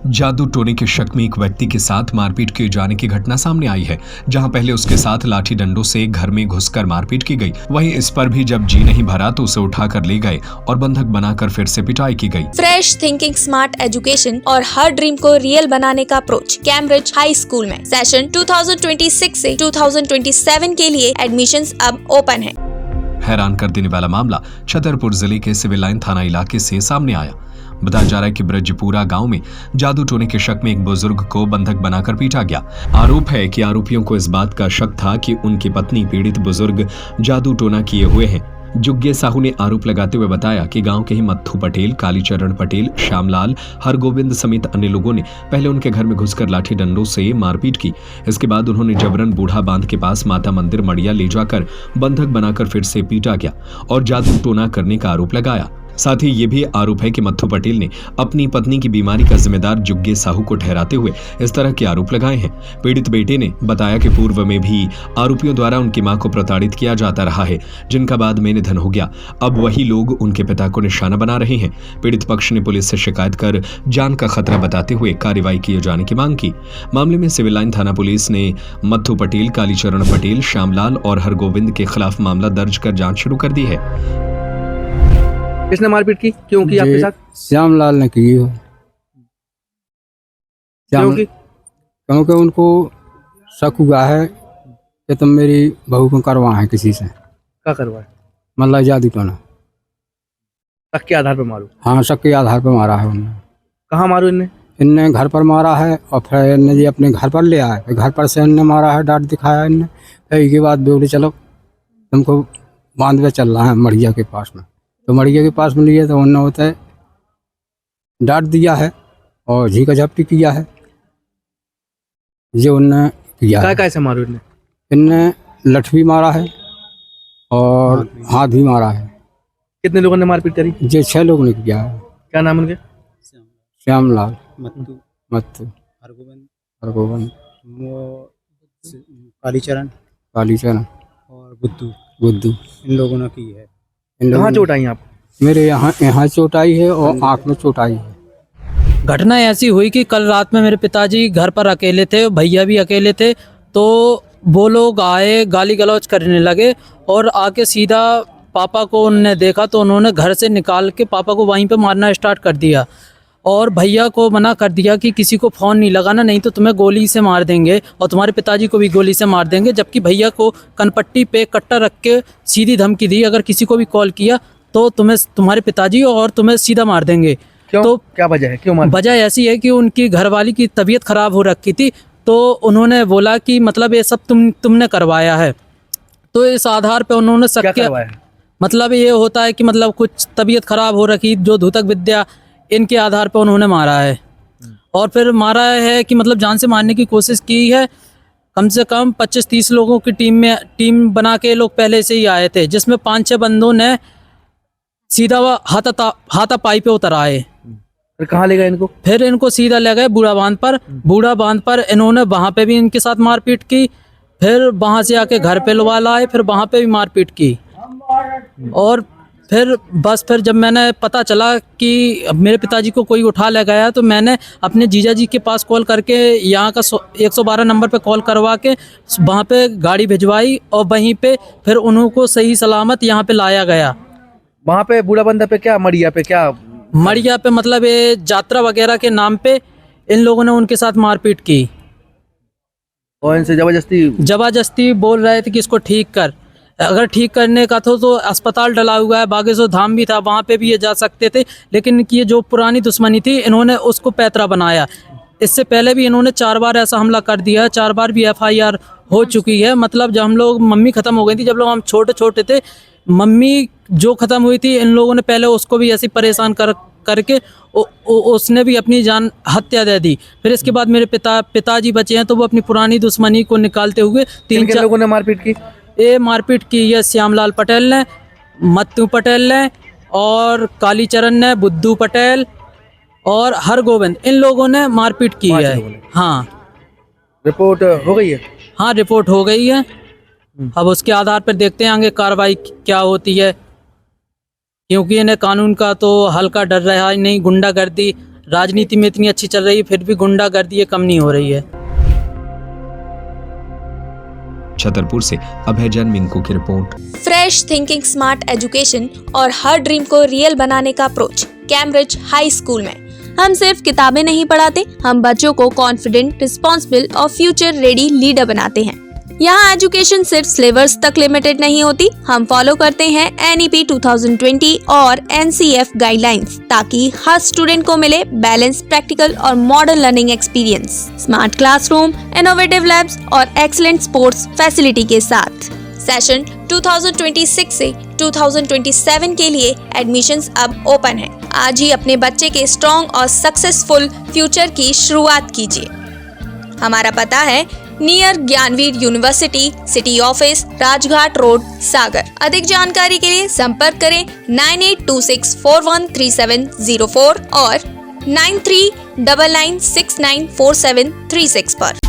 जादू टोने के शक में एक व्यक्ति के साथ मारपीट किए जाने की घटना सामने आई है। जहां पहले उसके साथ लाठी डंडों से घर में घुसकर मारपीट की गई, वहीं इस पर भी जब जी नहीं भरा तो उसे उठाकर ले गए और बंधक बनाकर फिर से पिटाई की गई। फ्रेश थिंकिंग, स्मार्ट एजुकेशन और हर ड्रीम को रियल बनाने का अप्रोच कैम्ब्रिज हाई स्कूल में सेशन 2026 से 2027 के लिए एडमिशंस अब ओपन है। हैरान कर देने वाला मामला छतरपुर जिले के सिविल लाइन थाना इलाके से सामने आया। बताया जा रहा है कि ब्रजपुरा गांव में जादू टोने के शक में एक बुजुर्ग को बंधक बनाकर पीटा गया। आरोप है कि आरोपियों को इस बात का शक था कि उनकी पत्नी पीड़ित बुजुर्ग जादू टोना किए हुए हैं। जुग्गे साहू ने आरोप लगाते हुए बताया कि गांव के ही मत्थू पटेल, कालीचरण पटेल, श्यामलाल, हरगोविंद समेत अन्य लोगों ने पहले उनके घर में घुसकर लाठी डंडों से मारपीट की। इसके बाद उन्होंने जबरन बूढ़ा बांध के पास माता मंदिर मड़िया ले जाकर बंधक बनाकर फिर से पीटा गया और जादू टोना करने का आरोप लगाया। साथ ही ये भी आरोप है कि मत्थू पटेल ने अपनी पत्नी की बीमारी का जिम्मेदार जुग्गे साहू को ठहराते हुए इस तरह के आरोप लगाए हैं। पीड़ित बेटे ने बताया कि पूर्व में भी आरोपियों द्वारा उनकी मां को प्रताड़ित किया जाता रहा है, जिनका बाद में निधन हो गया। अब वही लोग उनके पिता को निशाना बना रहे हैं। पीड़ित पक्ष ने पुलिस से शिकायत कर जान का खतरा बताते हुए कार्रवाई किए जाने की मांग की। मामले में सिविल लाइन थाना पुलिस ने मत्थू पटेल, कालीचरण पटेल, श्यामलाल और हरगोविंद के खिलाफ मामला दर्ज कर जांच शुरू कर दी है। किसने मारपीट की, क्यों की आपके साथ? श्यामलाल ने की हो। क्योंकि उनको शक हुआ है कि तुम मेरी बहू को करवा है किसी से। क्या करवा है? मतलब जादू टोना। शक के आधार पर मारू? हाँ, शक के आधार पर मारा है उन्होंने। कहाँ मारू इनने? इनने घर पर मारा है और फिर इनने जी अपने घर पर ले आया। घर पर से इनने मारा है, डांट दिखाया इनने। फिर इसके बाद बोले चलो तुमको बांध पे चल रहा है मड़िया के पास में। तो मड़िया के पास में लिए तो उन्होंने होता है डांट दिया है और झीका झपटी किया है। ये उन्होंने किया है। कैसे मारू इनने? इनने लठ भी मारा है और हाथ भी मारा है। कितने लोगों ने मारपीट करी? ये 6 लोग ने किया है। क्या नाम उनके? श्यामलाल, मत्तू, हरगोविंद, कालीचरण और बुद्धू। इन लोगों ने की है। कहाँ चोट आई आप? मेरे यहाँ चोट आई है और आँख में चोट आई है। घटना ऐसी हुई कि कल रात में मेरे पिताजी घर पर अकेले थे, भैया भी अकेले थे। तो वो लोग आए, गाली गलौज करने लगे और आके सीधा पापा को उन्होंने देखा तो उन्होंने घर से निकाल के पापा को वहीं पे मारना स्टार्ट कर दिया और भैया को मना कर दिया कि किसी को फ़ोन नहीं लगाना, नहीं तो तुम्हें गोली से मार देंगे और तुम्हारे पिताजी को भी गोली से मार देंगे। जबकि भैया को कनपट्टी पे कट्टा रख के सीधी धमकी दी, अगर किसी को भी कॉल किया तो तुम्हारे पिताजी और तुम्हें सीधा मार देंगे। क्यों? तो क्या वजह है, क्यों मार? वजह ऐसी है कि उनकी घरवाली की तबीयत खराब हो रखी थी, तो उन्होंने बोला कि मतलब ये सब तुमने करवाया है। तो इस आधार पे उन्होंने क्या करवाया है? मतलब ये होता है कि मतलब कुछ तबीयत खराब हो रखी, जो धूतक विद्या, इनके आधार पर उन्होंने मारा है। और फिर मारा है कि मतलब जान से मारने की कोशिश की है। कम से कम 25-30 लोगों की टीम बना के लोग पहले से ही आए थे, जिसमें 5-6 बंदों ने सीधा हाथापाई पे उतर आए। फिर कहाँ ले गए इनको? फिर इनको सीधा ले गए बूढ़ा बांध पर इन्होंने वहाँ पे भी इनके साथ मारपीट की। फिर वहाँ से आके घर पे लुवा लाए, फिर वहाँ पे भी मारपीट की। और फिर जब मैंने पता चला कि मेरे पिताजी को कोई उठा ले गया तो मैंने अपने जीजा जी के पास कॉल करके यहाँ का 112 नंबर पे कॉल करवा के वहाँ पे गाड़ी भिजवाई और वहीं पे फिर उनको सही सलामत यहाँ पे लाया गया। वहाँ पे बूढ़ा बंदा पे क्या, मड़िया पे क्या? मड़िया पे मतलब ये यात्रा वगैरह के नाम पे इन लोगों ने उनके साथ मारपीट की और इनसे जबरदस्ती बोल रहे थे कि इसको ठीक कर। अगर ठीक करने का तो अस्पताल डला हुआ है, बागेश्वर धाम भी था, वहाँ पे भी ये जा सकते थे, लेकिन इनकी ये जो पुरानी दुश्मनी थी इन्होंने उसको पैतरा बनाया। इससे पहले भी इन्होंने 4 बार ऐसा हमला कर दिया, 4 बार भी FIR हो चुकी है। मतलब जब हम लोग, मम्मी ख़त्म हो गई थी, जब लोग हम छोटे थे, मम्मी जो ख़त्म हुई थी, इन लोगों ने पहले उसको भी ऐसे परेशान करके उसने भी अपनी जान हत्या दे दी। फिर इसके बाद मेरे पिताजी बचे हैं तो वो अपनी पुरानी दुश्मनी को निकालते हुए 3-4 लोगों ने मारपीट की। ये मारपीट की है श्यामलाल पटेल ने, मत्तू पटेल ने और कालीचरण ने, बुद्धू पटेल और हरगोविंद, इन लोगों ने मारपीट की है। हाँ, रिपोर्ट हो गई है? हाँ, रिपोर्ट हो गई है। अब उसके आधार पर देखते हैं आगे कार्रवाई क्या होती है, क्योंकि इन्हें कानून का तो हल्का डर रहा है नहीं। गुंडागर्दी राजनीति में इतनी अच्छी चल रही है, फिर भी गुंडागर्दी ये कम नहीं हो रही है। छतरपुर से अभयजन मिंकू की report. Fresh thinking, smart education और हर ड्रीम को रियल बनाने का अप्रोच कैम्ब्रिज हाई स्कूल में। हम सिर्फ किताबें नहीं पढ़ाते, हम बच्चों को कॉन्फिडेंट, रिस्पॉन्सिबल और फ्यूचर रेडी लीडर बनाते हैं। यहाँ एजुकेशन सिर्फ सिलेबस तक लिमिटेड नहीं होती, हम फॉलो करते हैं NEP 2020 और NCF गाइडलाइंस, ताकि हर स्टूडेंट को मिले बैलेंस, प्रैक्टिकल और modern learning experience, smart classroom, innovative labs और एक्सीलेंट स्पोर्ट्स फैसिलिटी के साथ। सेशन 2026 से 2027 के लिए एडमिशंस अब ओपन है। आज ही अपने बच्चे के स्ट्रॉन्ग और सक्सेसफुल फ्यूचर की शुरुआत कीजिए। हमारा पता है near Gyanveer university, city office, Rajghat road, Sagar. अधिक जानकारी के लिए संपर्क करें 9826413704 और 9399694736 पर।